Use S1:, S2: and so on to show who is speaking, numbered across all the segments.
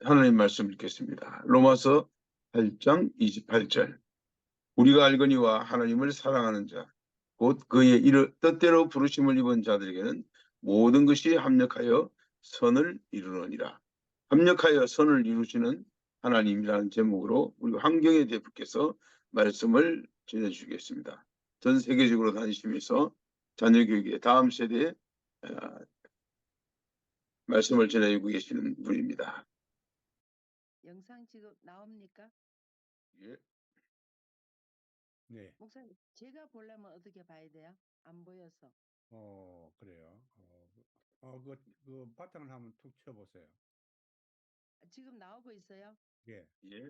S1: 하나님 말씀 읽겠습니다. 로마서 8장 28절. 우리가 알거니와 하나님을 사랑하는 자, 곧 그의 뜻대로 부르심을 입은 자들에게는 모든 것이 합력하여 선을 이루느니라. 합력하여 선을 이루시는 하나님이라는 제목으로 우리 환경의 대표께서 말씀을 전해주시겠습니다. 전 세계적으로 다니시면서 자녀교육의 다음 세대에 말씀을 전해주고 계시는 분입니다.
S2: 영상 지금 나옵니까?
S1: 예.
S3: 네.
S2: 목사님, 제가 보려면 어떻게 봐야 돼요? 안 보여서.
S3: 그래요. 그 바탕을 한번 툭 쳐보세요.
S2: 지금 나오고 있어요?
S3: 예.
S1: 예.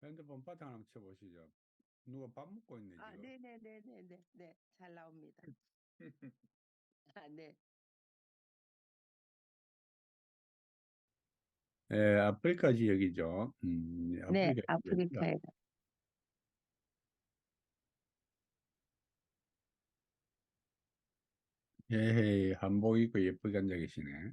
S3: 핸드폰 바탕 한번 쳐보시죠. 누가 밥 먹고 있네,
S2: 아,
S3: 지금.
S2: 네네네네네. 네, 잘 나옵니다. 아, 네.
S3: 아프리카 지역이죠.
S2: 네,
S3: 아프리카 지역이죠.
S2: 아프리카에.
S3: 예, 한복 입고 예쁘게 앉아 계시네.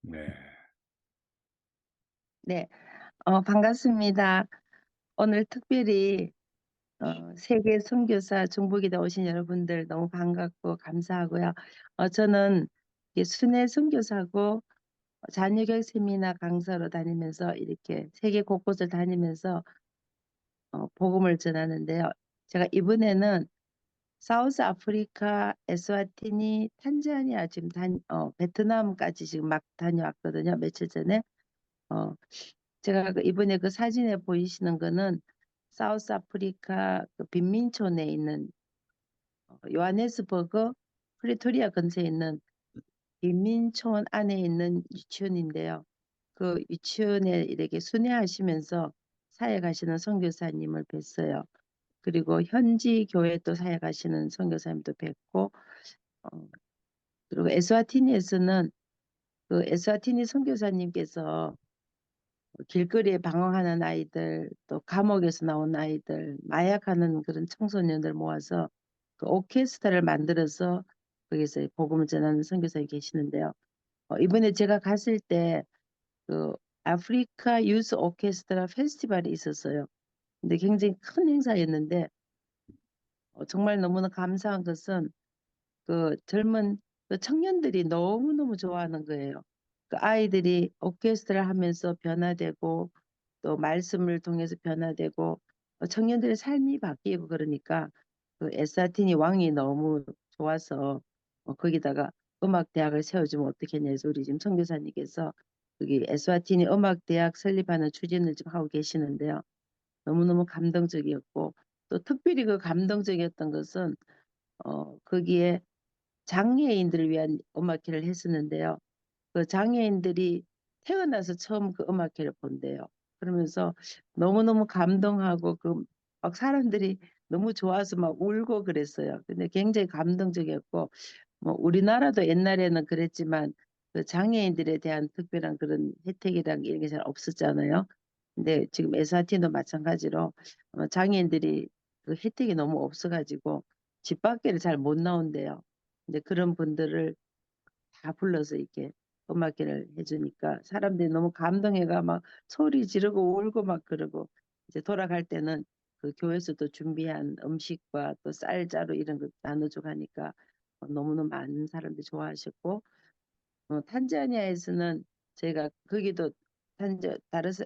S3: 네.
S2: 네, 반갑습니다. 오늘 특별히 세계 선교사 중보기도 오신 여러분들 너무 반갑고 감사하고요. 저는 순회 선교사고 자녀교육 세미나 강사로 다니면서 이렇게 세계 곳곳을 다니면서 복음을 전하는데요. 제가 이번에는 사우스 아프리카, 에스와티니, 탄자니아 지금 베트남까지 지금 막 다녀왔거든요. 며칠 전에. 제가 이번에 그 사진에 보이시는 거는 사우스 아프리카 그 빈민촌에 있는 요하네스버그 프리토리아 근처에 있는 빈민촌 안에 있는 유치원인데요. 그 유치원에 이렇게 순회하시면서 사역하시는 선교사님을 뵀어요. 그리고 현지 교회 또 사역하시는 선교사님도 뵙고, 그리고 에스와티니에서는 그 에스와티니 선교사님께서 길거리에 방황하는 아이들, 또 감옥에서 나온 아이들, 마약하는 그런 청소년들 모아서 그 오케스트라를 만들어서 거기서 복음을 전하는 선교사님이 계시는데요. 이번에 제가 갔을 때 그 아프리카 유스 오케스트라 페스티벌이 있었어요. 근데 굉장히 큰 행사였는데 정말 너무나 감사한 것은 그 젊은 그 청년들이 너무너무 좋아하는 거예요. 그 아이들이 오케스트라 하면서 변화되고 또 말씀을 통해서 변화되고 청년들의 삶이 바뀌고 그러니까 그 에스와티니 왕이 너무 좋아서 거기다가 음악 대학을 세워주면 어떻겠냐 해서 우리 지금 선교사님께서 여기 에스와티니 음악 대학 설립하는 추진을 지금 하고 계시는데요. 너무너무 감동적이었고 또 특별히 그 감동적이었던 것은 거기에 장애인들을 위한 음악회를 했었는데요. 그 장애인들이 태어나서 처음 그 음악회를 본대요. 그러면서 너무너무 감동하고 그 막 사람들이 너무 좋아서 막 울고 그랬어요. 근데 굉장히 감동적이었고 뭐 우리나라도 옛날에는 그랬지만 그 장애인들에 대한 특별한 그런 혜택이란 게 이런 게 잘 없었잖아요. 근데 지금 에스와티니도 마찬가지로 장애인들이 그 혜택이 너무 없어가지고 집 밖에를 잘 못 나온대요. 근데 그런 분들을 다 불러서 이렇게 음악회를 해주니까 사람들이 너무 감동해가 막 소리 지르고 울고 막 그러고 이제 돌아갈 때는 그 교회에서도 준비한 음식과 또 쌀자루 이런 거 나눠주고 하니까 너무너무 많은 사람들이 좋아하셨고 탄자니아에서는 저희가 거기도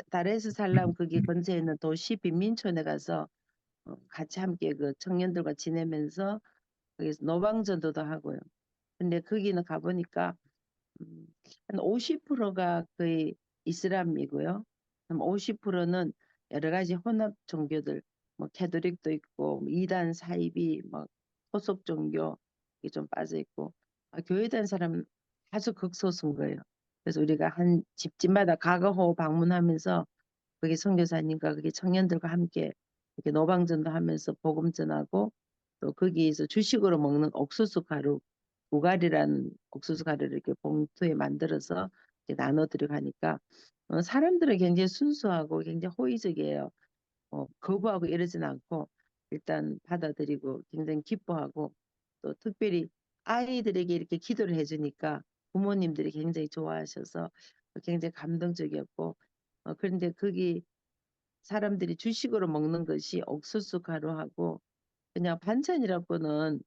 S2: 다레스살람 거기 근처에 있는 도시 빈민촌에 가서 같이 함께 그 청년들과 지내면서 거기서 노방전도도 하고요. 근데 거기는 가보니까 한 50%가 거의 이슬람이고요. 50%는 여러 가지 혼합 종교들, 뭐 캐톨릭도 있고, 뭐 이단 사이비, 뭐 소속 종교 이게 좀 빠져 있고, 교회 다니는 사람 아주 극소수인 거예요. 그래서 우리가 한 집집마다 가가호 방문하면서 거기 선교사님과 거기 청년들과 함께 이렇게 노방전도 하면서 복음 전하고 또 거기에서 주식으로 먹는 옥수수 가루 우갈이란 옥수수 가루를 이렇게 봉투에 만들어서 이렇게 나눠드리고 하니까 사람들은 굉장히 순수하고 굉장히 호의적이에요. 거부하고 이러진 않고 일단 받아들이고 굉장히 기뻐하고 또 특별히 아이들에게 이렇게 기도를 해주니까 부모님들이 굉장히 좋아하셔서 굉장히 감동적이었고 그런데 거기 사람들이 주식으로 먹는 것이 옥수수 가루하고 그냥 반찬이라고는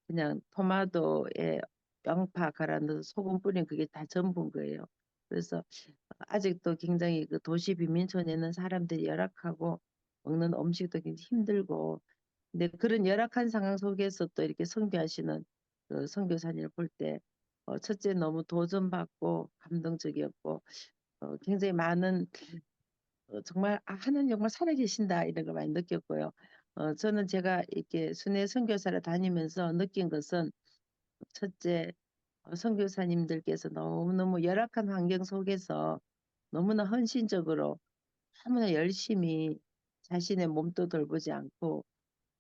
S2: 그냥 토마토에 양파 갈아 넣어서 소금 뿌린 그게 다 전부인 거예요. 그래서 아직도 굉장히 그 도시 빈민촌에는 사람들이 열악하고 먹는 음식도 굉장히 힘들고 근데 그런 열악한 상황 속에서 또 이렇게 선교하시는 그 선교사님을 볼 때 첫째 너무 도전받고 감동적이었고 굉장히 많은 정말 하나님 정말 살아계신다 이런 걸 많이 느꼈고요. 저는 제가 이렇게 순회 선교사를 다니면서 느낀 것은 첫째 선교사님들께서 너무너무 열악한 환경 속에서 너무나 헌신적으로 너무나 열심히 자신의 몸도 돌보지 않고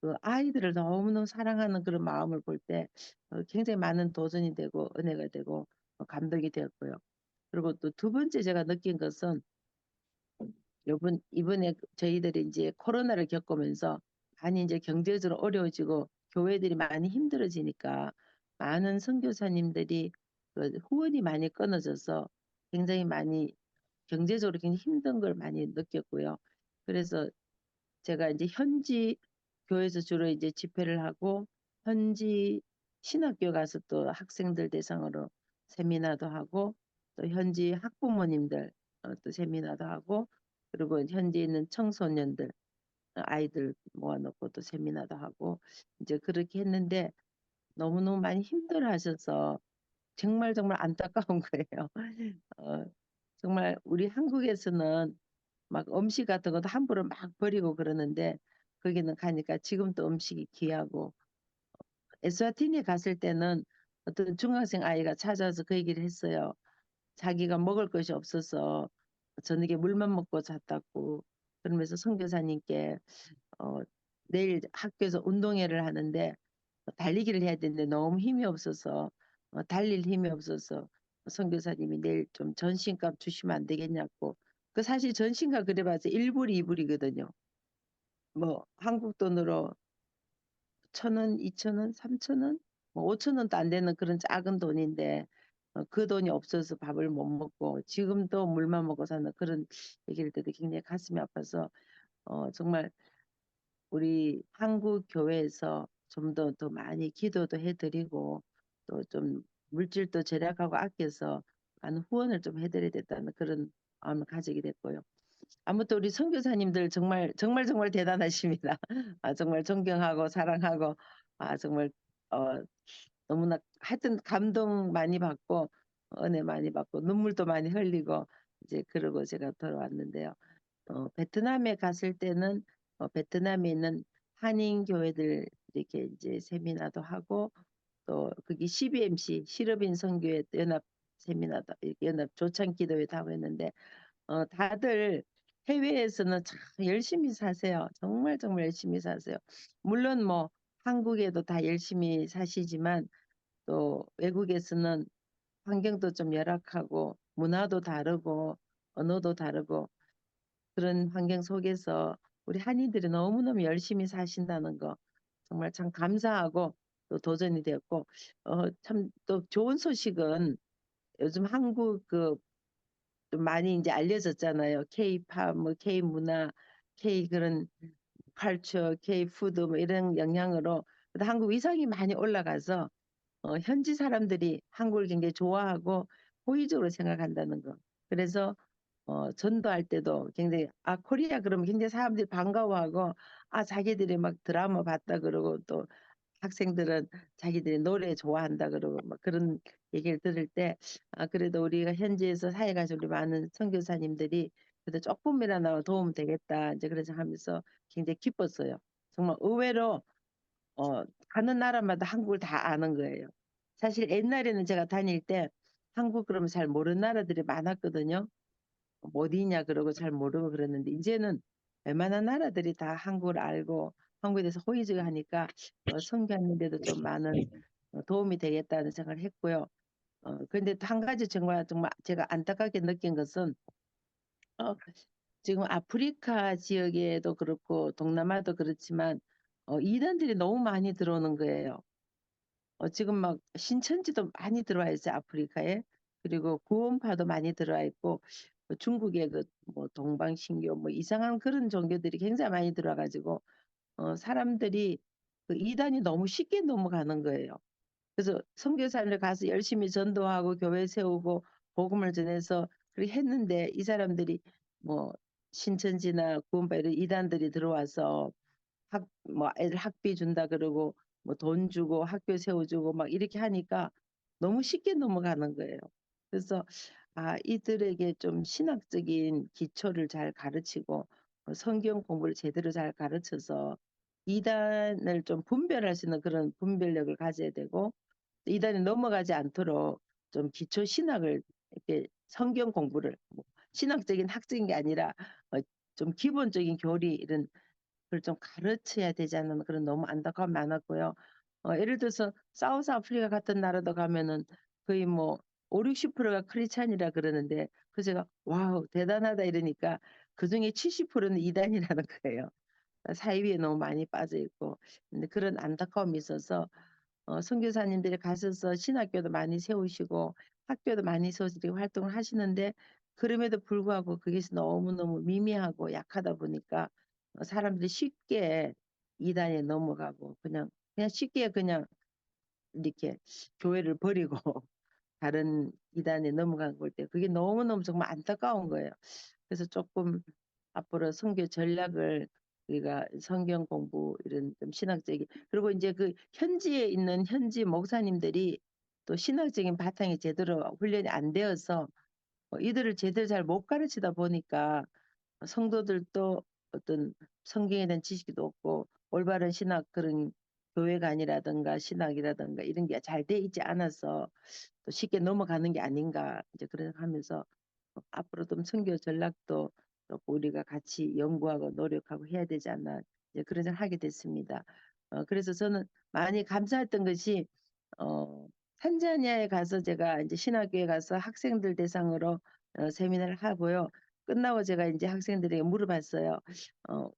S2: 그 아이들을 너무너무 사랑하는 그런 마음을 볼 때 굉장히 많은 도전이 되고 은혜가 되고 감동이 되었고요. 그리고 또 두 번째 제가 느낀 것은 이번에 저희들이 이제 코로나를 겪으면서 많이 이제 경제적으로 어려워지고 교회들이 많이 힘들어지니까 많은 선교사님들이 그 후원이 많이 끊어져서 굉장히 많이 경제적으로 굉장히 힘든 걸 많이 느꼈고요. 그래서 제가 이제 현지 교회에서 주로 이제 집회를 하고 현지 신학교 가서 또 학생들 대상으로 세미나도 하고 또 현지 학부모님들 또 세미나도 하고 그리고 현지에 있는 청소년들 아이들 모아놓고 또 세미나도 하고 이제 그렇게 했는데 너무너무 많이 힘들어 하셔서 정말 정말 안타까운 거예요. 어, 정말 우리 한국에서는 막 음식 같은 것도 함부로 막 버리고 그러는데 거기는 가니까 지금도 음식이 귀하고 에스와티니에 갔을 때는 어떤 중학생 아이가 찾아와서 그 얘기를 했어요. 자기가 먹을 것이 없어서 저녁에 물만 먹고 잤다고 그러면서 선교사님께 어, 내일 학교에서 운동회를 하는데 달리기를 해야 되는데 너무 힘이 없어서 달릴 힘이 없어서 선교사님이 내일 좀 전신값 주시면 안 되겠냐고 그 사실 전신값 그래봐서 1불 2불이거든요. 뭐 한국 돈으로 1,000원, 2,000원, 3,000원, 뭐 5,000원도 안 되는 그런 작은 돈인데 그 돈이 없어서 밥을 못 먹고 지금도 물만 먹고 사는 그런 얘기를 듣고 굉장히 가슴이 아파서 정말 우리 한국 교회에서 좀 더 많이 기도도 해드리고 또 좀 물질도 절약하고 아껴서 많은 후원을 좀 해드려야 됐다는 그런 마음을 가지게 됐고요. 아무튼 우리 선교사님들 정말 정말 정말 대단하십니다. 정말 존경하고 사랑하고 정말 어, 너무나 하여튼 감동 많이 받고 은혜 많이 받고 눈물도 많이 흘리고 이제 그러고 제가 돌아왔는데요. 베트남에 갔을 때는 베트남에 있는 한인 교회들 이렇게 이제 세미나도 하고 또 거기 CBMC 실업인 선교회 연합 세미나도 이렇게 연합 조창 기도회도 하고 했는데 다들 해외에서는 참 열심히 사세요. 정말 정말 열심히 사세요. 물론 뭐 한국에도 다 열심히 사시지만 또 외국에서는 환경도 좀 열악하고 문화도 다르고 언어도 다르고 그런 환경 속에서 우리 한인들이 너무너무 열심히 사신다는 거 정말 참 감사하고 또 도전이 되었고 참 또 좋은 소식은 요즘 한국 좀 많이 이제 알려졌잖아요. K-팝, 뭐 K-문화, K 그런 컬처, K-푸드 뭐 이런 영향으로 한국 위상이 많이 올라가서 현지 사람들이 한국을 굉장히 좋아하고 호의적으로 생각한다는 거. 그래서 전도할 때도 굉장히 코리아 그러면 굉장히 사람들이 반가워하고 자기들이 막 드라마 봤다 그러고 또 학생들은 자기들이 노래 좋아한다 그러고 막 그런 얘기를 들을 때 그래도 우리가 현지에서 사회가서 우리 많은 선교사님들이 그래도 조금이라도 도움 되겠다 이제 그래서 하면서 굉장히 기뻤어요. 정말 의외로 가는 나라마다 한국을 다 아는 거예요. 사실 옛날에는 제가 다닐 때 한국 그러면 잘 모르는 나라들이 많았거든요. 뭐 어디냐 그러고 잘 모르고 그랬는데 이제는 웬만한 나라들이 다 한국을 알고 한국에 대해서 호의적이 하니까 선교하는데도 좀 많은 도움이 되겠다는 생각을 했고요. 그런데 또 한 가지 정말 제가 안타깝게 느낀 것은 어, 지금 아프리카 지역에도 그렇고 동남아도 그렇지만 이단들이 너무 많이 들어오는 거예요. 지금 막 신천지도 많이 들어와 있어요, 아프리카에. 그리고 구원파도 많이 들어와 있고 중국의 그 뭐 동방신교 뭐 이상한 그런 종교들이 굉장히 많이 들어와 가지고 사람들이 그 이단이 너무 쉽게 넘어가는 거예요. 그래서 선교사를 가서 열심히 전도하고 교회 세우고 복음을 전해서 그렇게 했는데 이 사람들이 뭐 신천지나 구원파 이런 이단들이 들어와서 뭐 애들 학비 준다 그러고 뭐 돈 주고 학교 세워주고 막 이렇게 하니까 너무 쉽게 넘어가는 거예요. 그래서 이들에게 좀 신학적인 기초를 잘 가르치고 성경 공부를 제대로 잘 가르쳐서 이단을 좀 분별할 수 있는 그런 분별력을 가져야 되고 이단에 넘어가지 않도록 좀 기초 신학을 이렇게 성경 공부를 뭐 신학적인 학적인 게 아니라 좀 기본적인 교리 이런 걸 좀 가르쳐야 되지 않는 그런 너무 안타까움이 많았고요. 예를 들어서 사우스 아프리카 같은 나라도 가면은 거의 뭐 5, 60%가 크리스찬이라 그러는데 그 제가 와우 대단하다 이러니까 그중에 70%는 이단이라는 거예요. 사이비에 너무 많이 빠져 있고 근데 그런 안타까움이 있어서 선교사님들이 가셔서 신학교도 많이 세우시고 학교도 많이 세우시고 활동을 하시는데 그럼에도 불구하고 그게 너무너무 미미하고 약하다 보니까 사람들이 쉽게 이단에 넘어가고 그냥 쉽게 그냥 이렇게 교회를 버리고 다른 이단에 넘어간 걸 때 그게 너무너무 정말 안타까운 거예요. 그래서 조금 앞으로 선교 전략을 우리가 성경 공부 이런 좀 신학적인 그리고 이제 그 현지에 있는 현지 목사님들이 또 신학적인 바탕이 제대로 훈련이 안 되어서 이들을 제대로 잘 못 가르치다 보니까 성도들도 어떤 성경에 대한 지식도 없고 올바른 신학 그런 교회관이라든가 신학이라든가 이런 게 잘 돼 있지 않아서 또 쉽게 넘어가는 게 아닌가 이제 그런 하면서 앞으로 좀 선교 전략도 조금 우리가 같이 연구하고 노력하고 해야 되지 않나 이제 그런 생각을 하게 됐습니다. 그래서 저는 많이 감사했던 것이 어, 탄자니아에 가서 제가 이제 신학교에 가서 학생들 대상으로 세미나를 하고요. 끝나고 제가 이제 학생들에게 물어봤어요.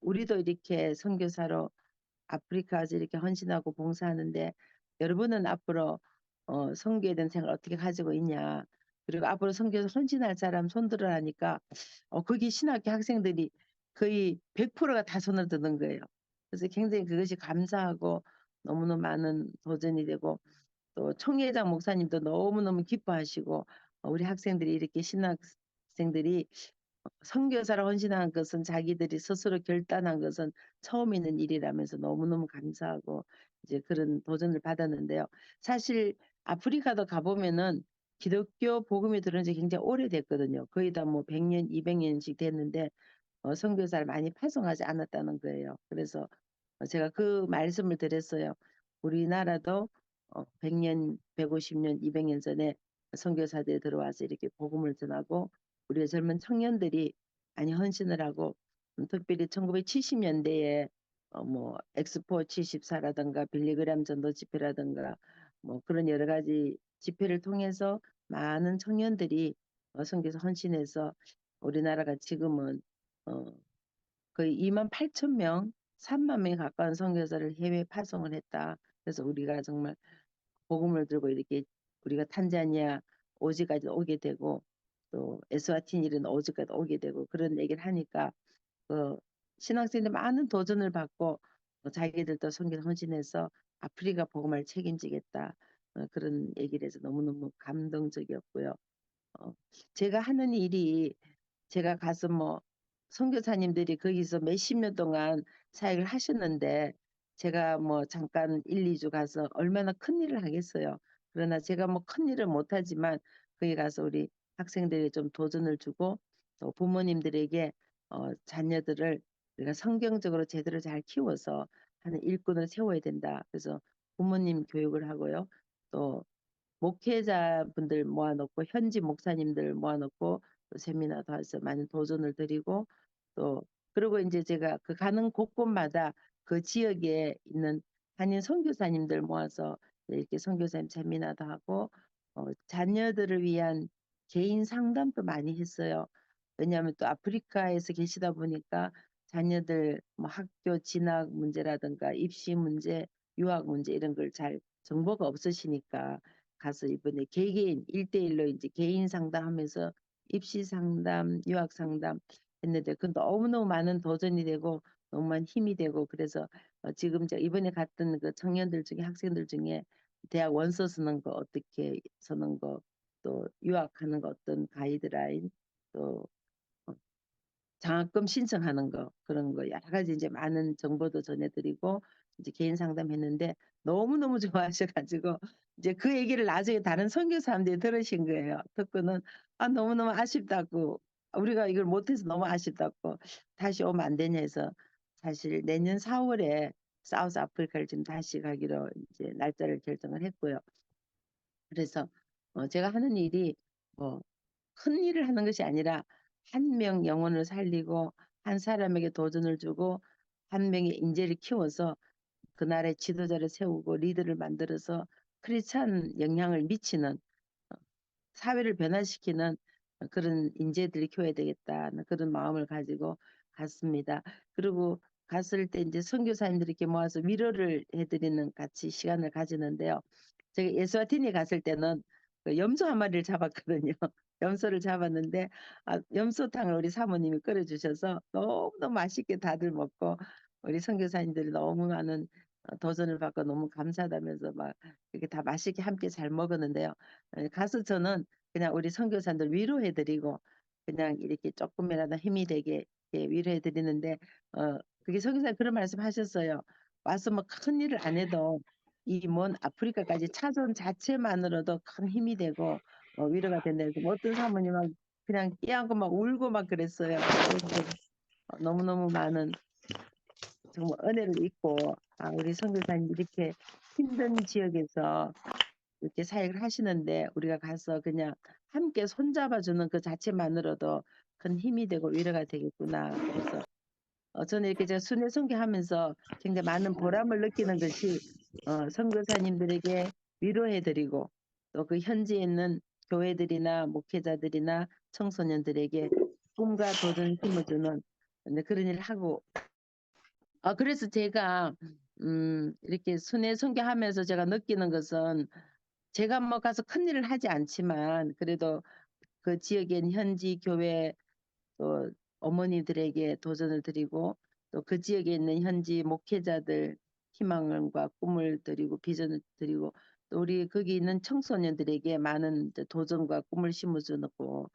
S2: 우리도 이렇게 선교사로 아프리카에서 이렇게 헌신하고 봉사하는데 여러분은 앞으로 선교에 대한 생각을 어떻게 가지고 있냐. 그리고 앞으로 선교에서 헌신할 사람 손들어 하니까 거기 신학교 학생들이 거의 100%가 다 손을 드는 거예요. 그래서 굉장히 그것이 감사하고 너무너무 많은 도전이 되고 또 총회장 목사님도 너무너무 기뻐하시고 우리 학생들이 이렇게 신학생들이 선교사를 헌신한 것은 자기들이 스스로 결단한 것은 처음 있는 일이라면서 너무너무 감사하고 이제 그런 도전을 받았는데요. 사실 아프리카도 가보면은 기독교 복음이 들어온 지 굉장히 오래됐거든요. 거의 다 뭐 100년, 200년씩 됐는데 선교사를 많이 파송하지 않았다는 거예요. 그래서 제가 그 말씀을 드렸어요. 우리나라도 100년, 150년, 200년 전에 선교사들이 들어와서 이렇게 복음을 전하고 우리의 젊은 청년들이 많이 헌신을 하고 특별히 1970년대에 뭐 엑스포 74라든가 빌리그램 전도 집회라든가 뭐 그런 여러 가지 집회를 통해서 많은 청년들이 선교사 헌신해서 우리나라가 지금은 어, 거의 2만 8천 명, 3만 명에 가까운 선교사를 해외 파송을 했다. 그래서 우리가 정말 복음을 들고 이렇게 우리가 탄자니아 오지까지 오게 되고 또 에스와티니 이런 오지까지 오게 되고 그런 얘기를 하니까 신학생들 많은 도전을 받고 자기들도 선교 헌신해서 아프리카 복음을 책임지겠다. 그런 얘기를 해서 너무너무 감동적이었고요. 어, 제가 하는 일이 제가 가서 뭐 선교사님들이 거기서 몇십 년 동안 사역을 하셨는데 제가 뭐 잠깐 1, 2주 가서 얼마나 큰 일을 하겠어요. 그러나 제가 뭐 큰 일을 못하지만 거기 가서 우리 학생들이 좀 도전을 주고 또 부모님들에게 자녀들을 우리가 성경적으로 제대로 잘 키워서 하는 일꾼을 세워야 된다. 그래서 부모님 교육을 하고요. 또 목회자분들 모아놓고 현지 목사님들 모아놓고 또 세미나도 해서 많은 도전을 드리고 또 그리고 이제 제가 그 가는 곳곳마다 그 지역에 있는 한인 선교사님들 모아서 이렇게 선교사님 세미나도 하고 자녀들을 위한 개인 상담도 많이 했어요. 왜냐하면 또 아프리카에서 계시다 보니까 자녀들 뭐 학교 진학 문제라든가 입시 문제, 유학 문제 이런 걸 잘 정보가 없으시니까 가서 이번에 개개인 1대1로 이제 개인 상담하면서 입시 상담, 유학 상담 했는데 그 너무너무 많은 도전이 되고 너무 많은 힘이 되고 그래서 지금 제가 이번에 갔던 그 청년들 중에 학생들 중에 대학 원서 쓰는 거 어떻게 쓰는 거 또 유학하는 거 어떤 가이드라인 또 장학금 신청하는 거 그런 거 여러 가지 이제 많은 정보도 전해드리고 이제 개인 상담했는데 너무너무 좋아하셔가지고 이제 그 얘기를 나중에 다른 선교사님들이 들으신 거예요. 듣고는 너무너무 아쉽다고 우리가 이걸 못해서 너무 아쉽다고 다시 오면 안 되냐 해서 사실 내년 4월에 사우스 아프리카를 지금 다시 가기로 이제 날짜를 결정을 했고요. 그래서 제가 하는 일이 뭐 큰 일을 하는 것이 아니라 한 명 영혼을 살리고 한 사람에게 도전을 주고 한 명의 인재를 키워서 그 나라의 지도자를 세우고 리더를 만들어서 크리스찬 영향을 미치는 사회를 변화시키는 그런 인재들이 키워야 되겠다는 그런 마음을 가지고 갔습니다. 그리고 갔을 때 이제 선교사님들이 이렇게 모아서 위로를 해드리는 같이 시간을 가지는데요. 제가 예수아틴에 갔을 때는 그 염소 한 마리를 잡았거든요. 염소를 잡았는데 염소탕을 우리 사모님이 끓여주셔서 너무너무 맛있게 다들 먹고 우리 선교사님들이 너무 많은 도전을 받고 너무 감사하다면서 막 이렇게 다 맛있게 함께 잘 먹었는데요. 가서 저는 그냥 우리 선교사님들 위로해드리고 그냥 이렇게 조금이라도 힘이 되게 위로해드리는데 그게 선교사님 그런 말씀 하셨어요. 와서 뭐 큰 일을 안 해도 이 먼 아프리카까지 찾아온 자체만으로도 큰 힘이 되고 위로가 된다 해서 뭐 어떤 사모님은 그냥 끼안고 막 울고 막 그랬어요. 그래서 제가 너무너무 많은 정말 은혜를 잊고 우리 선교사님 이렇게 힘든 지역에서 이렇게 사역을 하시는데 우리가 가서 그냥 함께 손잡아주는 그 자체만으로도 큰 힘이 되고 위로가 되겠구나. 그래서 저는 이렇게 제가 순회 선교하면서 굉장히 많은 보람을 느끼는 것이 선교사님들에게 위로해드리고 또 그 현지에 있는 교회들이나 목회자들이나 청소년들에게 꿈과 도전을 심어주는 그런 일을 하고 그래서 제가 이렇게 순회 선교하면서 제가 느끼는 것은 제가 뭐 가서 큰 일을 하지 않지만 그래도 그 지역에 있는 현지 교회 또 어머니들에게 도전을 드리고 또 그 지역에 있는 현지 목회자들 희망과 꿈을 드리고 비전을 드리고 또 우리 거기 있는 청소년들에게 많은 이제 도전과 꿈을 심어주고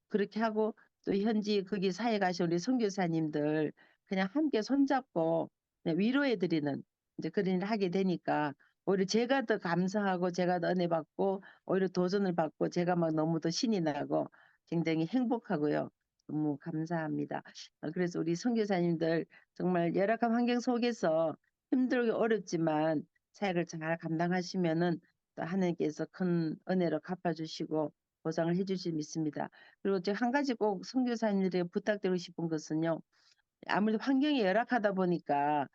S2: 그렇게 하고 또 현지 거기 사회 가신 우리 선교사님들 그냥 함께 손잡고 그냥 위로해드리는 이제 그런 일을 하게 되니까 오히려 제가 더 감사하고 제가 더 은혜 받고 오히려 도전을 받고 제가 막 너무 더 신이 나고 굉장히 행복하고요. 너무 감사합니다. 그래서 우리 선교사님들 정말 열악한 환경 속에서 힘들고 어렵지만 사역을 잘 감당하시면은 또 하나님께서 큰 은혜로 갚아주시고 보상을 해주실 믿습니다. 그리고 제가 한 가지 꼭 선교사님들에게 부탁드리고 싶은 것은요. 아무래도 환경이 열악하다 보니까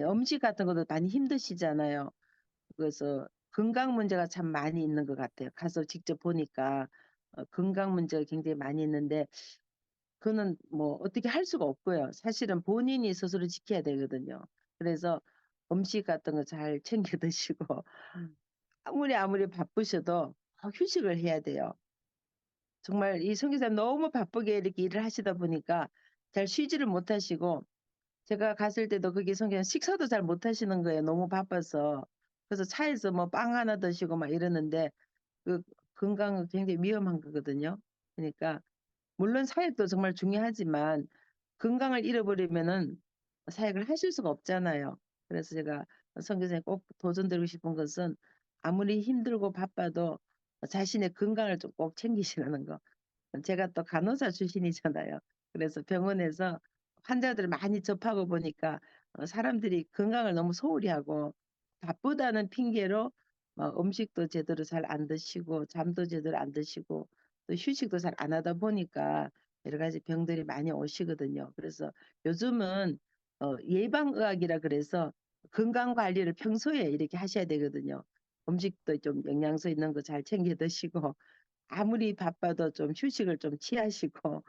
S2: 음식 같은 것도 많이 힘드시잖아요. 그래서 건강 문제가 참 많이 있는 것 같아요. 가서 직접 보니까 건강 문제가 굉장히 많이 있는데 그거는 뭐 어떻게 할 수가 없고요. 사실은 본인이 스스로 지켜야 되거든요. 그래서 음식 같은 거 잘 챙겨 드시고 아무리 바쁘셔도 휴식을 해야 돼요. 정말 이 선교사님 너무 바쁘게 이렇게 일을 하시다 보니까 잘 쉬지를 못하시고 제가 갔을 때도 거기 선교사님 식사도 잘 못하시는 거예요. 너무 바빠서. 그래서 차에서 뭐 빵 하나 드시고 막 이러는데 그 건강은 굉장히 위험한 거거든요. 그러니까 물론 사역도 정말 중요하지만 건강을 잃어버리면은 사역을 하실 수가 없잖아요. 그래서 제가 선교사님 꼭 도전드리고 싶은 것은 아무리 힘들고 바빠도 자신의 건강을 좀 꼭 챙기시라는 거. 제가 또 간호사 출신이잖아요. 그래서 병원에서 환자들을 많이 접하고 보니까 사람들이 건강을 너무 소홀히 하고 바쁘다는 핑계로 음식도 제대로 잘 안 드시고 잠도 제대로 안 드시고 또 휴식도 잘 안 하다 보니까 여러 가지 병들이 많이 오시거든요. 그래서 요즘은 예방의학이라 그래서 건강 관리를 평소에 이렇게 하셔야 되거든요. 음식도 좀 영양소 있는 거 잘 챙겨 드시고 아무리 바빠도 좀 휴식을 좀 취하시고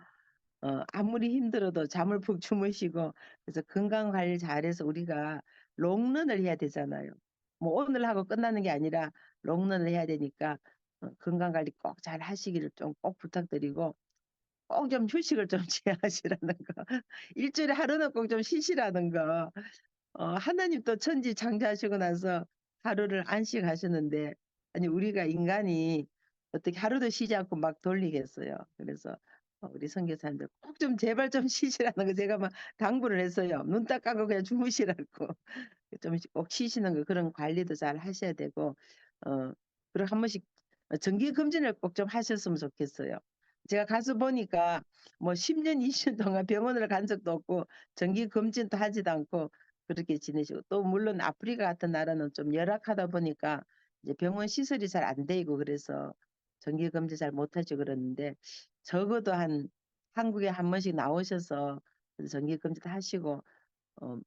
S2: 아무리 힘들어도 잠을 푹 주무시고 그래서 건강 관리 잘해서 우리가 롱런을 해야 되잖아요. 뭐 오늘 하고 끝나는 게 아니라 롱런을 해야 되니까 건강 관리 꼭 잘 하시기를 좀 꼭 부탁드리고 꼭 좀 휴식을 좀 취하시라는 거. 일주일에 하루는 꼭 좀 쉬시라는 거. 하나님 또 천지 창조하시고 나서 하루를 안식하셨는데 아니 우리가 인간이 어떻게 하루도 쉬지 않고 막 돌리겠어요. 그래서 우리 선교사님들 꼭 좀 제발 좀 쉬시라는 거 제가 막 당부를 했어요. 눈 딱 감고 그냥 주무시라고. 좀 꼭 쉬시는 거 그런 관리도 잘 하셔야 되고 그리고 한 번씩 정기 검진을 꼭 좀 하셨으면 좋겠어요. 제가 가서 보니까 뭐 10년, 20년 동안 병원을 간 적도 없고 정기 검진도 하지도 않고 그렇게 지내시고 또 물론 아프리카 같은 나라는 좀 열악하다 보니까 이제 병원 시설이 잘 안 되고 그래서 정기 검진 잘 못하시고 그러는데 적어도 한 한국에 한 번씩 나오셔서 정기 검진 하시고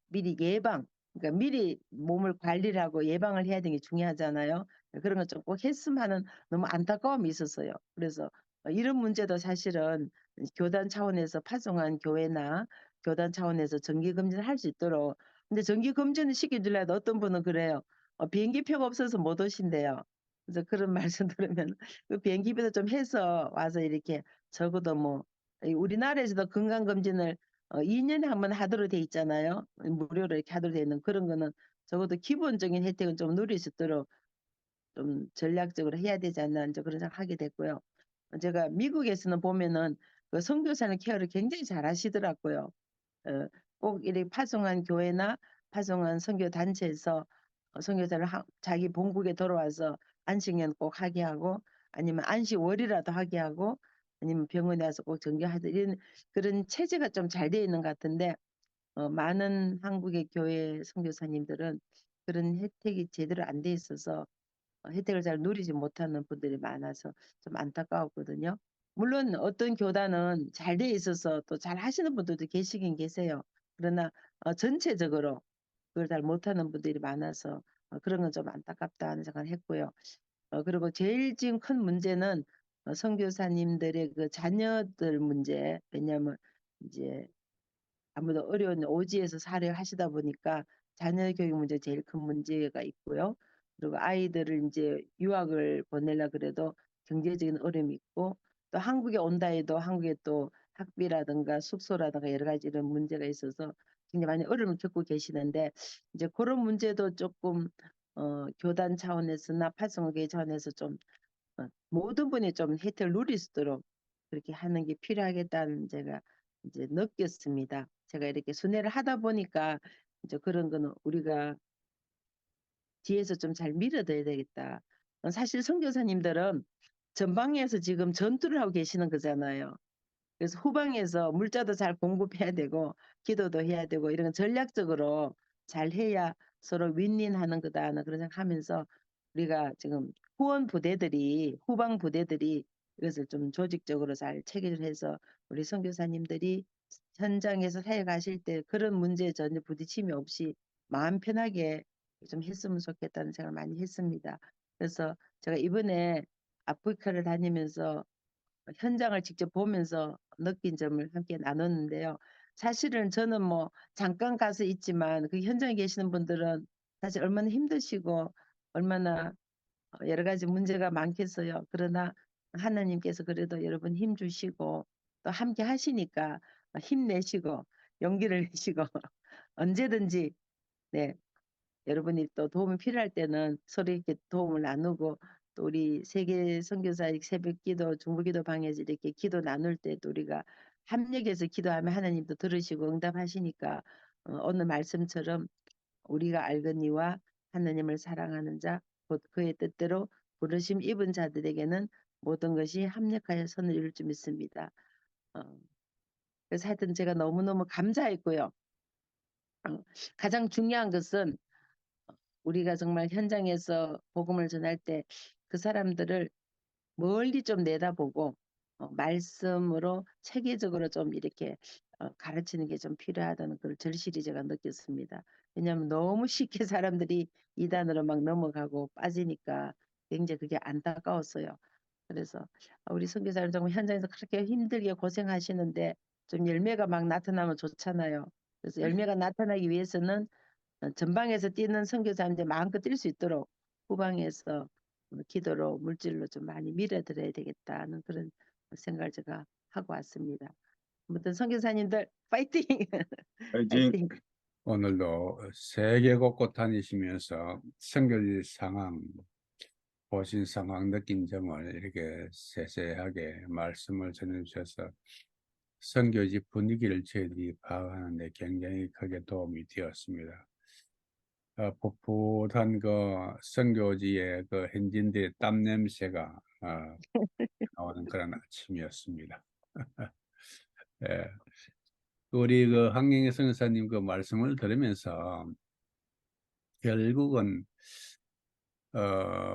S2: 미리 예방, 그러니까 미리 몸을 관리를 하고 예방을 해야 되는 게 중요하잖아요. 그런 거 좀 꼭 했으면 하는 너무 안타까움이 있었어요. 그래서 이런 문제도 사실은 교단 차원에서 파송한 교회나 교단 차원에서 정기 검진을 할 수 있도록. 근데 정기 검진을 시켜주려도 어떤 분은 그래요. 비행기표가 없어서 못 오신대요. 그래서 그런 말씀 들으면 그 비행기표도 좀 해서 와서 이렇게 적어도 뭐 우리나라에서도 건강검진을 2년에 한 번 하도록 돼 있잖아요. 무료로 이렇게 하도록 돼 있는 그런 거는 적어도 기본적인 혜택은 좀 누릴 수 있도록 좀 전략적으로 해야 되지 않나 이제 그런 생각하게 됐고요. 제가 미국에서는 보면은 그 선교사는 케어를 굉장히 잘 하시더라고요. 꼭 이렇게 파송한 교회나 파송한 선교 단체에서 선교사를 자기 본국에 돌아와서 안식년 꼭 하게 하고 아니면 안식월이라도 하게 하고 아니면 병원에 와서 꼭 정기하듯 이런 그런 체제가 좀 잘 되어 있는 것 같은데 많은 한국의 교회 선교사님들은 그런 혜택이 제대로 안 돼 있어서 혜택을 잘 누리지 못하는 분들이 많아서 좀 안타까웠거든요. 물론 어떤 교단은 잘 돼 있어서 또 잘 하시는 분들도 계시긴 계세요. 그러나 전체적으로 그걸 잘 못하는 분들이 많아서 그런 건 좀 안타깝다는 생각을 했고요. 그리고 제일 지금 큰 문제는 선교사님들의 그 자녀들 문제. 왜냐하면 이제 아무도 어려운 오지에서 살해하시다 보니까 자녀 교육 문제 제일 큰 문제가 있고요. 그리고 아이들을 이제 유학을 보내려 그래도 경제적인 어려움이 있고 또 한국에 온다 해도 한국에 또 학비라든가 숙소라든가 여러 가지 이런 문제가 있어서 굉장히 많이 어려움을 겪고 계시는데 이제 그런 문제도 조금 교단 차원에서나 파송교회 차원에서 좀 모든 분이 좀 혜택을 누릴 수 있도록 그렇게 하는 게 필요하겠다는 제가 이제 느꼈습니다. 제가 이렇게 순회를 하다 보니까 이제 그런 거는 우리가 뒤에서 좀 잘 밀어둬야 되겠다. 사실 선교사님들은 전방에서 지금 전투를 하고 계시는 거잖아요. 그래서 후방에서 물자도 잘 공급해야 되고 기도도 해야 되고 이런 건 전략적으로 잘 해야 서로 윈윈하는 거다는 그런 생각하면서 우리가 지금 후원 부대들이 후방 부대들이 이것을 좀 조직적으로 잘 체계를 해서 우리 선교사님들이 현장에서 사역하실 때 그런 문제에 전혀 부딪힘이 없이 마음 편하게 좀 했으면 좋겠다는 생각을 많이 했습니다. 그래서 제가 이번에 아프리카를 다니면서 현장을 직접 보면서 느낀 점을 함께 나눴는데요. 사실은 저는 뭐 잠깐 가서 있지만 그 현장에 계시는 분들은 사실 얼마나 힘드시고 얼마나 여러 가지 문제가 많겠어요. 그러나 하나님께서 그래도 여러분 힘 주시고 또 함께 하시니까 힘내시고 용기를 내시고 언제든지 네, 여러분이 또 도움이 필요할 때는 서로 이렇게 도움을 나누고 또 우리 세계 선교사 새벽기도 중보기도 방에서 이렇게 기도 나눌 때도 우리가 합력해서 기도하면 하나님도 들으시고 응답하시니까 오늘 말씀처럼 우리가 알거니와 하나님을 사랑하는 자 곧 그의 뜻대로 부르심 입은 자들에게는 모든 것이 합력하여 선을 이룰 줄 믿습니다. 그래서 하여튼 제가 너무너무 감사했고요. 가장 중요한 것은 우리가 정말 현장에서 복음을 전할 때 그 사람들을 멀리 좀 내다보고 말씀으로 체계적으로 좀 이렇게 가르치는 게 좀 필요하다는 걸 절실히 제가 느꼈습니다. 왜냐하면 너무 쉽게 사람들이 이단으로 막 넘어가고 빠지니까 굉장히 그게 안타까웠어요. 그래서 우리 선교사님 정말 현장에서 그렇게 힘들게 고생하시는데 좀 열매가 막 나타나면 좋잖아요. 그래서 열매가 나타나기 위해서는 전방에서 뛰는 선교사님들 마음껏 뛸 수 있도록 후방에서 기도로 물질로 좀 많이 밀어드려야 되겠다는 그런 생각을 제가 하고 왔습니다. 아무튼 선교사님들 파이팅!
S1: 파이팅!
S2: 파이팅!
S3: 오늘도 세계 곳곳 다니시면서 선교지 상황, 보신 상황, 느낀 점을 이렇게 세세하게 말씀을 전해주셔서 선교지 분위기를 저희들이 파악하는 데 굉장히 크게 도움이 되었습니다. 풋풋한 그 선교지의 그 현지인들의 땀 냄새가 나오는 그런 아침이었습니다. 예. 우리 그 황영애 선교사님 그 말씀을 들으면서 결국은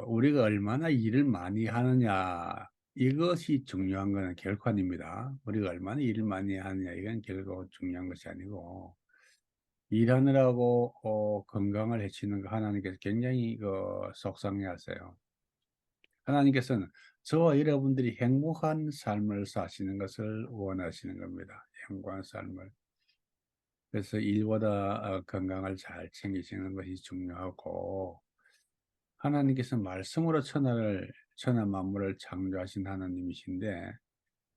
S3: 우리가 얼마나 일을 많이 하느냐 이것이 중요한 것은 결코 아닙니다. 우리가 얼마나 일을 많이 하느냐 이건 결코 중요한 것이 아니고 일하느라고 건강을 해치는 거 하나님께서 굉장히 속상해하세요. 하나님께서는 저와 여러분들이 행복한 삶을 사시는 것을 원하시는 겁니다. 행복한 삶을. 그래서 일보다 건강을 잘 챙기시는 것이 중요하고 하나님께서 말씀으로 천하 만물을 창조하신 하나님이신데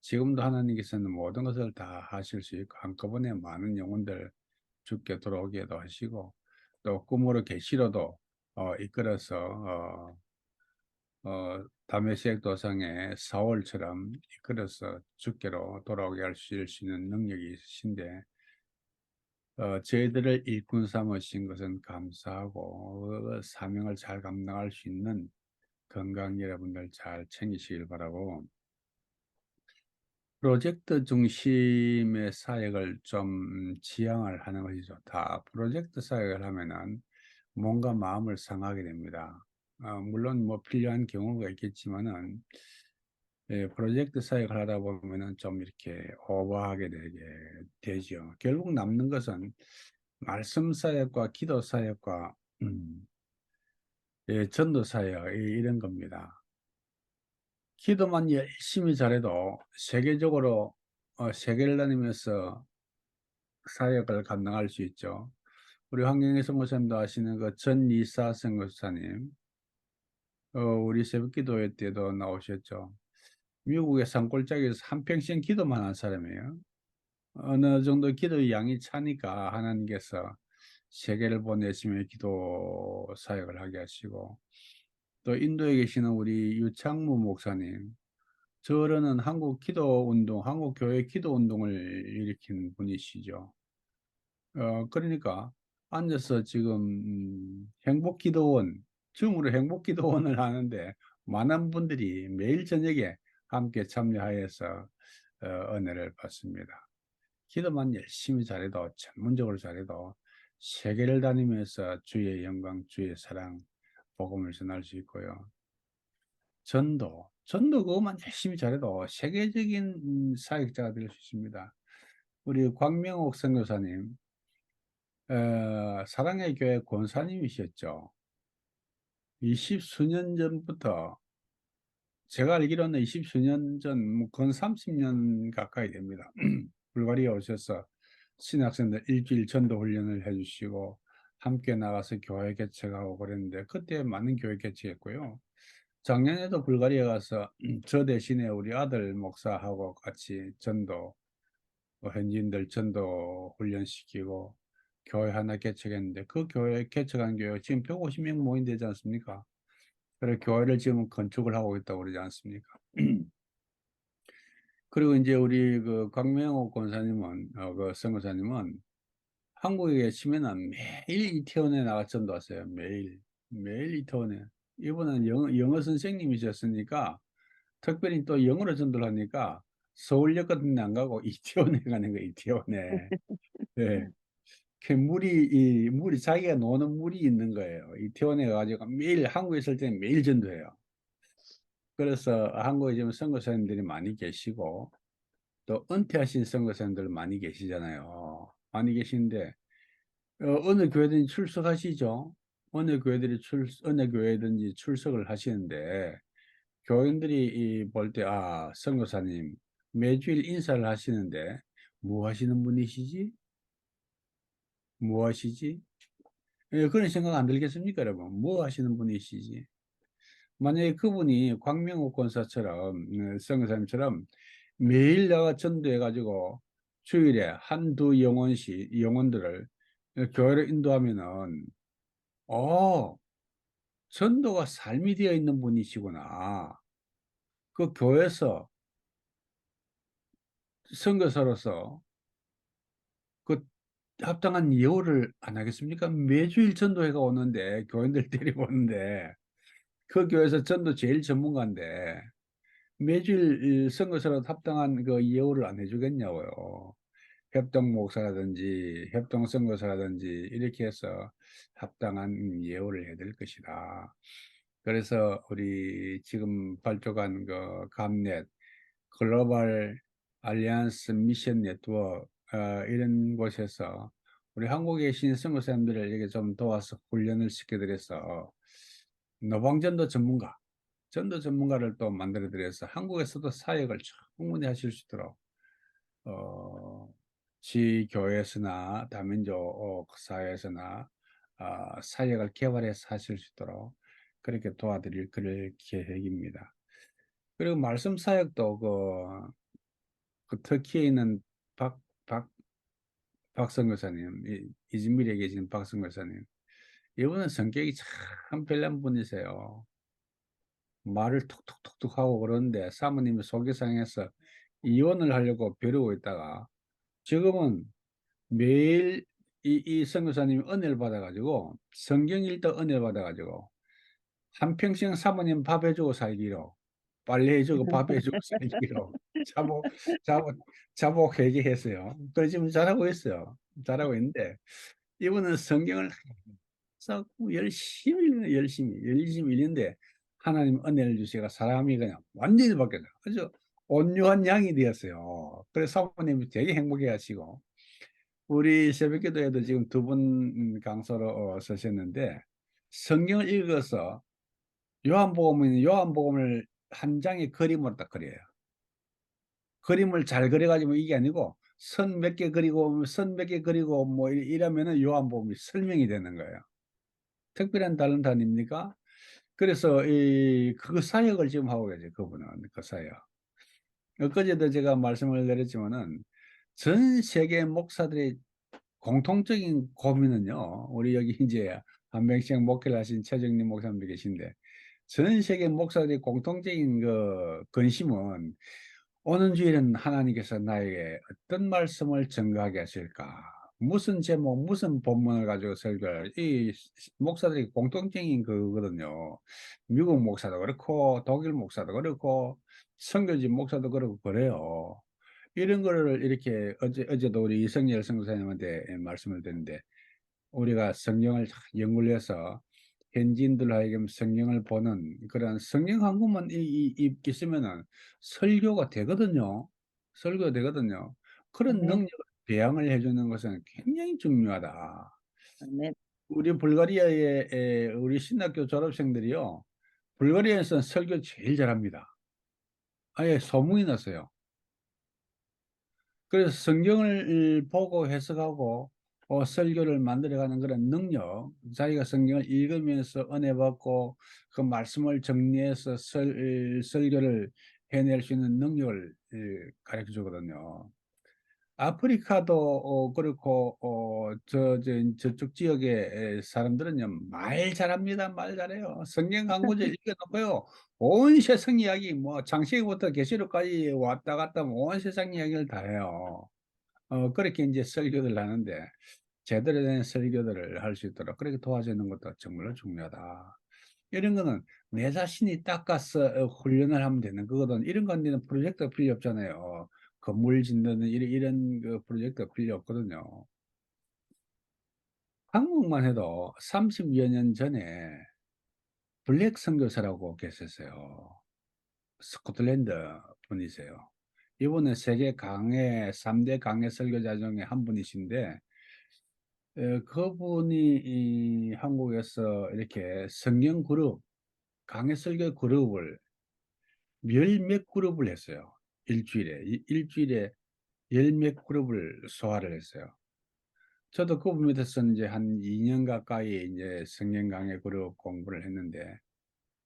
S3: 지금도 하나님께서는 모든 것을 다 하실 수 있고 한꺼번에 많은 영혼들 죽게 돌아오게도 하시고 또 꿈으로 계시로도 이끌어서 다메섹 도상의 사울처럼 이끌어서 죽게로 돌아오게 할 수 있는 능력이 있으신데 저희들을 일꾼 삼으신 것은 감사하고 그 사명을 잘 감당할 수 있는 건강 여러분들 잘 챙기시길 바라고 프로젝트 중심의 사역을 좀 지향을 하는 것이 좋다. 프로젝트 사역을 하면은 뭔가 마음을 상하게 됩니다. 물론 뭐 필요한 경우가 있겠지만은 프로젝트 사역을 하다 보면은 좀 이렇게 오버하게 되죠. 결국 남는 것은 말씀 사역과 기도 사역과 전도 사역 이런 겁니다. 기도만 열심히 잘해도 세계적으로 세계를 다니면서 사역을 감당할 수 있죠. 우리 황경희 선교사님도 아시는 그 전이사 선교사님, 우리 새벽기도회 때도 나오셨죠. 미국의 산골짜기에서 한평생 기도만 한 사람이에요. 어느 정도 기도의 양이 차니까 하나님께서 세계를 보내시며 기도 사역을 하게 하시고 또 인도에 계시는 우리 유창무 목사님 저러는 한국 기도 운동, 한국 교회 기도 운동을 일으킨 분이시죠. 그러니까 앉아서 지금 행복기도원, 줌으로 행복기도원을 하는데 많은 분들이 매일 저녁에 함께 참여하여서 은혜를 받습니다. 기도만 열심히 잘해도 전문적으로 잘해도 세계를 다니면서 주의 영광, 주의 사랑, 복음을 전할 수 있고요. 전도 그것만 열심히 잘해도 세계적인 사역자가 될 수 있습니다. 우리 광명옥 선교사님, 사랑의 교회 권사님이셨죠. 20수년 전부터 제가 알기로는 20수년 전, 건 30년 가까이 됩니다. 불가리아에 오셔서 신학생들 일주일 전도 훈련을 해주시고 함께 나가서 교회 개척하고 그랬는데 그때 많은 교회 개척했고요. 작년에도 불가리아 가서 저 대신에 우리 아들 목사하고 같이 전도 현지인들 전도 훈련시키고 교회 하나 개척했는데 그 교회 개척한 교회 지금 150명 모인되지 않습니까? 그래 교회를 지금 건축을 하고 있다고 그러지 않습니까? 그리고 이제 우리 그 강명옥 권사님은 그 선교사님은 한국에 계시면은 매일 이태원에 나가 전도하세요. 매일 이태원에. 이분은 영어 선생님이셨으니까 특별히 또 영어로 전도를 하니까 서울역 같은 데 안 가고 이태원에 가는 거예요. 이태원에. 예. 그 물이 자기가 노는 물이 있는 거예요. 이태원에 가가지고 매일 한국에 있을 때는 매일 전도해요. 그래서 한국에 지금 선교사님들이 많이 계시고 또 은퇴하신 선교사님들 많이 계시잖아요. 많이 계신데 어느 교회든지 출석하시죠? 어느 교회든지 출석을 하시는데, 교인들이 볼 때, 아, 선교사님, 매주일 인사를 하시는데, 뭐 하시는 분이시지? 뭐 하시지? 그런 생각 안 들겠습니까, 여러분? 뭐 하시는 분이시지? 만약에 그분이 광명호 권사처럼, 선교사님처럼 매일 나가 전도해가지고 주일에 한두 영혼들을 교회로 인도하면은, 어, 전도가 삶이 되어 있는 분이시구나. 그 교회에서 선교사로서 그 합당한 예우를 안 하겠습니까? 매주일 전도회가 오는데, 교인들 데리고 오는데, 그 교회에서 전도 제일 전문가인데, 매주일 선교사로 합당한 그 예우를 안 해주겠냐고요. 협동 목사라든지, 협동 선교사라든지, 이렇게 해서 합당한 예우를 해야 될 것이다. 그래서 우리 지금 발족한 그 감넷, 글로벌 알리안스 미션 네트워크, 이런 곳에서 우리 한국에 계신 선교사님들을 이렇게 좀 도와서 훈련을 시켜드려서 노방전도 전도 전문가를 또 만들어드려서 한국에서도 사역을 충분히 하실 수 있도록 어, 지교회에서나 다민족 사회에서나 사역을 개발해서 하실 수 있도록 그렇게 도와드릴 그럴 계획입니다. 그리고 말씀 사역도 그 터키에 있는 박, 박, 박성교사님, 이즈미르에 계신 박성교사님, 이분은 성격이 참 별난 분이세요. 말을 톡톡톡톡 하고 그러는데 사모님이 속이 상해서 이혼을 하려고 벼르고 있다가 지금은 매일 이 선교사님이 은혜를 받아가지고 성경 읽다 은혜를 받아가지고 한평생 사모님 밥 해주고 살기로 빨래 해주고 밥 해주고 살기로 자복 자복 자복 회개했어요. 그래 지금 잘하고 있어요. 잘하고 있는데 이분은 성경을 썩 열심히 읽는데 하나님 은혜를 주시가 사람이 그냥 완전히 바뀌어요. 아주 온유한 양이 되었어요. 그래서 사모님이 되게 행복해 하시고 우리 새벽기도에도 지금 두 분 강사로 서셨는데 성경을 읽어서 요한복음을 한 장의 그림으로 딱 그려요. 그림을 잘 그려가지고 이게 아니고 선 몇 개 그리고 뭐 이러면은 요한복음이 설명이 되는 거예요. 특별한 탤런트 아닙니까? 그래서 그 사역을 지금 하고 계세요. 그분은 그 사역. 엊그제도 제가 말씀을 드렸지만은 전 세계 목사들의 공통적인 고민은요. 우리 여기 이제 한 명씩 목회를 하신 최정림 목사님도 계신데 전 세계 목사들의 공통적인 그 근심은 오는 주일은 하나님께서 나에게 어떤 말씀을 전가하게 하실까? 무슨 제목, 무슨 본문을 가지고 설교할, 목사들이 공통적인 그거거든요. 미국 목사도 그렇고, 독일 목사도 그렇고, 선교지 목사도 그렇고, 그래요. 이런 거를 이렇게 어제도 우리 이성열 선교사님한테 말씀을 드렸는데, 우리가 성경을 연구를 해서 현지인들 하여금 성경을 보는 그런 성경 한 권만 있으면은 설교가 되거든요. 설교가 되거든요. 그런
S2: 아멘.
S3: 능력을 배양을 해주는 것은 굉장히 중요하다.
S2: 아멘.
S3: 우리 불가리아의 우리 신학교 졸업생들이요. 불가리아에서는 설교 제일 잘합니다. 아예 소문이 났어요. 그래서 성경을 보고 해석하고 설교를 만들어가는 그런 능력, 자기가 성경을 읽으면서 은혜 받고 그 말씀을 정리해서 설교를 해낼 수 있는 능력을 가르쳐 주거든요. 아프리카도 그렇고 저쪽 지역의 사람들은요 말 잘합니다. 말 잘해요. 성경 한 구절 읽어놓고요 온 세상 이야기 뭐 창세기부터 계시록까지 왔다 갔다 온 세상 이야기를 다 해요. 그렇게 이제 설교를 하는데 제대로 된 설교들을 할 수 있도록 그렇게 도와주는 것도 정말로 중요하다. 이런 거는 내 자신이 닦아서 훈련을 하면 되는 거거든. 이런 건데는 프로젝트가 필요 없잖아요. 건물 짓는 이런 그 프로젝트가 필요 없거든요. 한국만 해도 30여 년 전에 블랙 선교사라고 계셨어요. 스코틀랜드 분이세요. 이분은 세계 강해 3대 강해 설교자 중에 한 분이신데 그분이 이 한국에서 이렇게 성경 그룹, 강해설교 그룹을 열 몇 그룹을 했어요. 일주일에. 일주일에 열 몇 그룹을 소화를 했어요. 저도 그분 밑에서 이제 한 2년 가까이 이제 성경 강해 그룹 공부를 했는데,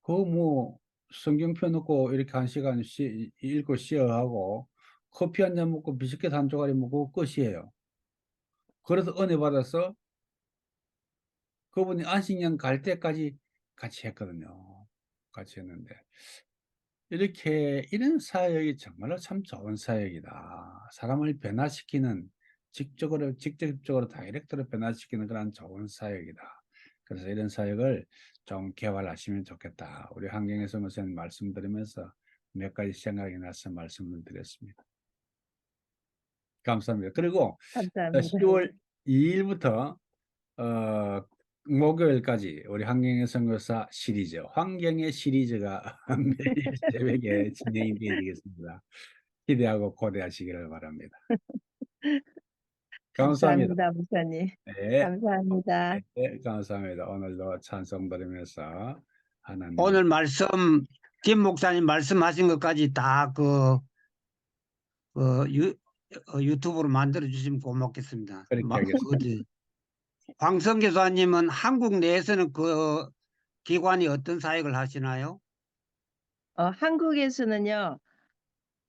S3: 그 뭐 성경 펴놓고 이렇게 1시간 읽고 쉬어하고 커피 한 잔 먹고 비스킷 한 조각이 먹고 끝이에요. 그래서 은혜 받아서 그분이 안식년 갈 때까지 같이 했거든요. 같이 했는데 이런 사역이 정말로 참 좋은 사역이다. 사람을 변화시키는 직접적으로 다이렉트로 변화시키는 그런 좋은 사역이다. 그래서 이런 사역을 좀 개발하시면 좋겠다. 우리 한경애 선교사님 말씀드리면서 몇 가지 생각이 나서 말씀을 드렸습니다. 감사합니다. 그리고
S2: 감사합니다.
S3: 10월 2일부터 목요일까지 우리 환경의 선교사 시리즈, 환경의 시리즈가 매일 새벽에 진행이 되겠습니다. 기대하고 고대하시기를 바랍니다. 감사합니다.
S2: 감사합니다, 목사님.
S3: 네,
S2: 감사합니다.
S3: 네, 감사합니다. 오늘도 찬송 드리면서 하나님
S4: 오늘 말씀, 김 목사님 말씀하신 것까지 다 유튜브로 만들어 주시면 고맙겠습니다.
S3: 그렇게 하겠습니다.
S4: 황성 교사님은 한국 내에서는 그 기관이 어떤 사역을 하시나요?
S2: 한국에서는요,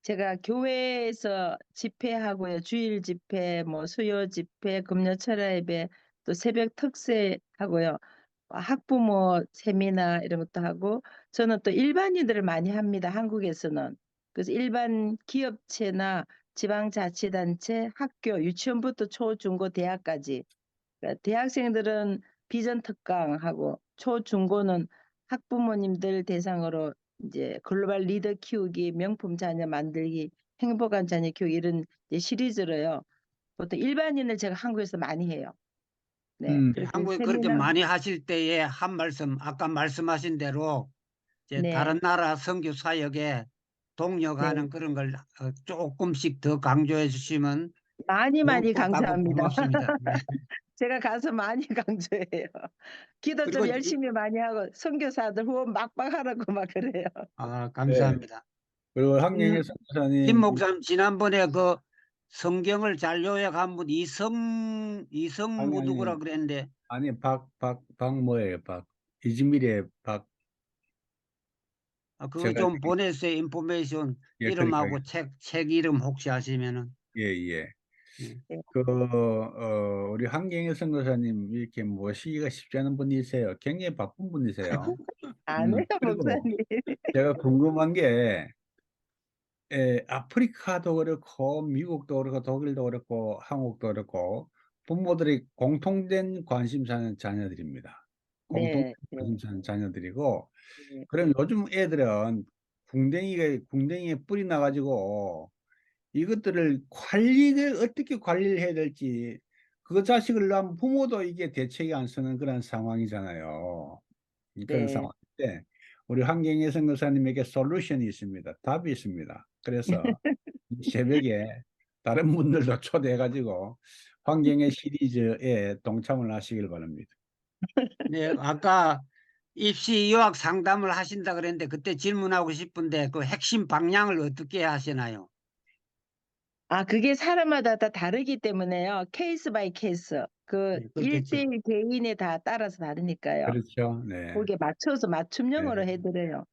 S2: 제가 교회에서 집회하고요, 주일 집회, 뭐 수요 집회, 금요 철야 예배, 또 새벽 특세 하고요, 학부모 세미나 이런 것도 하고, 저는 또 일반인들을 많이 합니다, 한국에서는. 그래서 일반 기업체나 지방자치단체, 학교, 유치원부터 초, 중, 고, 대학까지. 그러니까 대학생들은 비전 특강하고 초, 중고는 학부모님들 대상으로 이제 글로벌 리더 키우기, 명품 자녀 만들기, 행복한 자녀 키우기 이런 이제 시리즈로요. 보통 일반인을 제가 한국에서 많이 해요. 네, 그렇게
S4: 한국에 그렇게
S2: 세미나,
S4: 많이 하실 때에 한 말씀, 아까 말씀하신 대로 이제
S2: 네,
S4: 다른 나라 선교 사역에 동력하는
S2: 네,
S4: 그런 걸 조금씩 더 강조해 주시면
S2: 많이
S4: 고맙고
S2: 강조합니다.
S4: 고맙습니다. 네.
S2: 제가 가서 많이 강조해요. 기도 좀
S4: 그리고
S2: 열심히 많이 하고 선교사들 후원 막막 하라고 막 그래요.
S3: 네.
S4: 감사합니다.
S3: 그리고 한경애
S4: 김
S3: 선교사님
S4: 목사님 지난번에 그 성경을 잘 요약한 분 이성 누구라 그랬는데
S3: 아니 뭐예요? 이즈밀의
S4: 그거
S3: 제가
S4: 좀 보내주세요. 인포메이션
S3: 예,
S4: 이름하고
S3: 그러니까
S4: 책 이름 혹시 아시면은.
S3: 예.
S4: 예.
S3: 우리 한경애 선교사님 이렇게 모시기가 쉽지 않은 분이세요. 굉장히 바쁜 분이세요.
S2: 안 해요,
S3: 그리고
S2: 목사님.
S3: 제가 궁금한 게 아프리카도 그렇고 미국도 그렇고 독일도 그렇고 한국도 그렇고 부모들이 공통된 관심사는 자녀들입니다. 공통된
S2: 네, 네,
S3: 관심사는 자녀들이고
S2: 네.
S3: 그럼 요즘 애들은 궁뎅이에 뿔이 나가지고 이것들을 어떻게 관리를 해야 될지 그 자식을 낳은 부모도 이게 대책이 안 서는 그런 상황이잖아요. 그런
S2: 네.
S3: 상황인데 우리 한경애 선교사님에게 솔루션이 있습니다. 답이 있습니다. 그래서 이 새벽에 다른 분들도 초대해 가지고 환경의 시리즈에 동참을 하시길 바랍니다.
S4: 네, 아까 입시 유학 상담을 하신다 그랬는데 그때 질문하고 싶은데 그 핵심 방향을 어떻게 하시나요?
S2: 그게 사람마다 다 다르기 때문에요. 케이스 바이 케이스. 그
S4: 네, 그렇겠죠.
S2: 1대1 개인에 다 따라서 다르니까요.
S3: 그렇죠. 네.
S2: 거기에 맞춰서 맞춤형으로
S3: 네.
S2: 해드려요.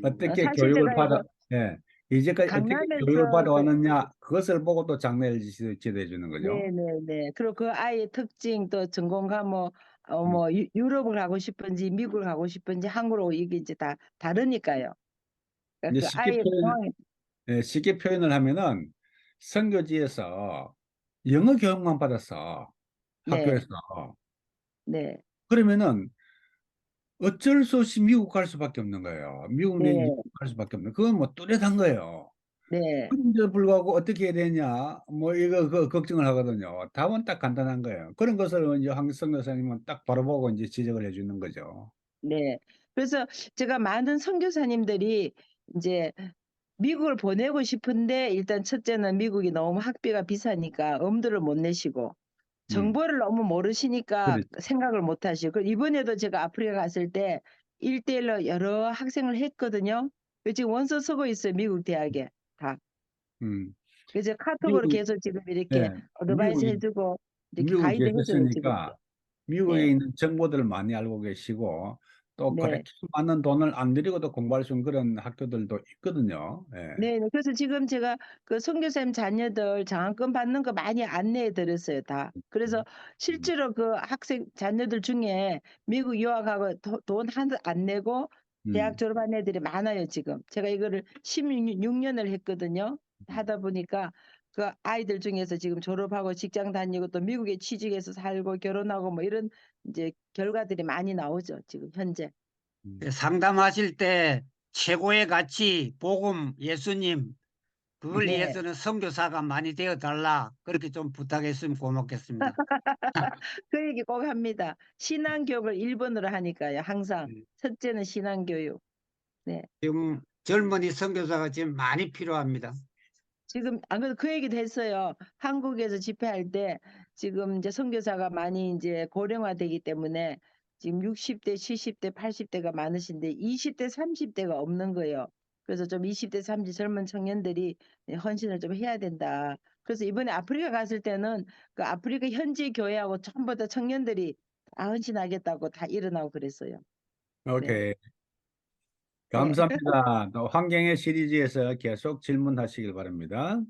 S3: 어떻게
S2: 사실
S3: 교육을
S2: 제가
S3: 받아
S2: 이거
S3: 예. 이제까지 어떻게 교육을
S2: 강남에서
S3: 받아왔느냐 그것을 보고 또 장래를 지도해 주는 거죠.
S2: 네네네. 그리고 그 아이의 특징 또 전공 과목
S3: 음.
S2: 뭐 유럽을 가고 싶은지 미국을 가고 싶은지 한국으로 이게 이제 다 다르니까요.
S3: 이제
S2: 그러니까 그 아이의 상황이
S3: 쉽게 표현을 하면은 선교지에서 영어 교육만 받았어.
S2: 네,
S3: 학교에서.
S2: 네,
S3: 그러면은 어쩔 수 없이 미국 갈 수밖에 없는 거예요. 미국 내지
S2: 네,
S3: 영국 갈 수밖에 없는. 그건 뭐 뚜렷한 거예요.
S2: 네.
S3: 그런데 불구하고 어떻게 해야 되냐, 뭐 이거 걱정을 하거든요. 답은 딱 간단한 거예요. 그런 것을 이제 황성 교사님은 딱 바로 보고 이제 지적을 해주는 거죠.
S2: 네. 그래서 제가 많은 선교사님들이 이제 미국을 보내고 싶은데 일단 첫째는 미국이 너무 학비가 비싸니까 엄두를 못 내시고 정보를 너무 모르시니까
S3: 그렇죠.
S2: 생각을 못 하시고. 그 이번에도 제가 아프리카 갔을 때 1대1로 여러 학생을 했거든요. 지금 원서 쓰고 있어요. 미국 대학에 다.
S3: 음.
S2: 그래서 카톡으로
S3: 미국,
S2: 계속 지금 이렇게
S3: 예,
S2: 어드바이스
S3: 미국에,
S2: 해주고 이렇게
S3: 미국에
S2: 가이드 해줘요 지금.
S3: 계셨으니까 미국에
S2: 네,
S3: 있는 정보들을 많이 알고 계시고 또
S2: 네.
S3: 그렇게 많은 돈을 안 들이고도 공부할 수 있는 그런 학교들도 있거든요. 예.
S2: 네, 그래서 지금 제가 그 선교사님 자녀들 장학금 받는 거 많이 안내해 드렸어요, 다. 그래서 실제로 그 학생 자녀들 중에 미국 유학하고 돈 하나도 안 내고 대학
S3: 음.
S2: 졸업한 애들이 많아요, 지금. 제가 이거를 16년을 했거든요. 하다 보니까 그 아이들 중에서 지금 졸업하고 직장 다니고 또 미국에 취직해서 살고 결혼하고 뭐 이런 이제 결과들이 많이 나오죠, 지금 현재.
S4: 상담하실 때 최고의 가치, 복음, 예수님, 그걸
S2: 네.
S4: 위해서는 선교사가 많이 되어 달라. 그렇게 좀 부탁했으면 고맙겠습니다.
S2: 그 얘기 꼭 합니다. 신앙교육을 1번으로 하니까요. 항상 첫째는 신앙교육. 네.
S4: 지금 젊은이 선교사가 지금 많이 필요합니다.
S2: 지금 안 그래도 그 얘기도 했어요. 한국에서 집회할 때 지금 이제 선교사가 많이 이제 고령화되기 때문에 지금 60대, 70대, 80대가 많으신데 20대, 30대가 없는 거예요. 그래서 좀 20대, 30대 젊은 청년들이 헌신을 좀 해야 된다. 그래서 이번에 아프리카 갔을 때는 그 아프리카 현지 교회하고 전부 다 청년들이 다 헌신하겠다고 다 일어나고 그랬어요. 네.
S3: 오케이.
S2: 네.
S3: 감사합니다. 또 환경의 시리즈에서 계속 질문하시길 바랍니다.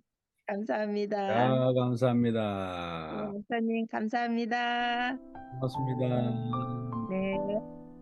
S2: 감사합니다.
S3: 자, 감사합니다.
S2: 목사님 감사합니다.
S3: 고맙습니다.
S2: 네.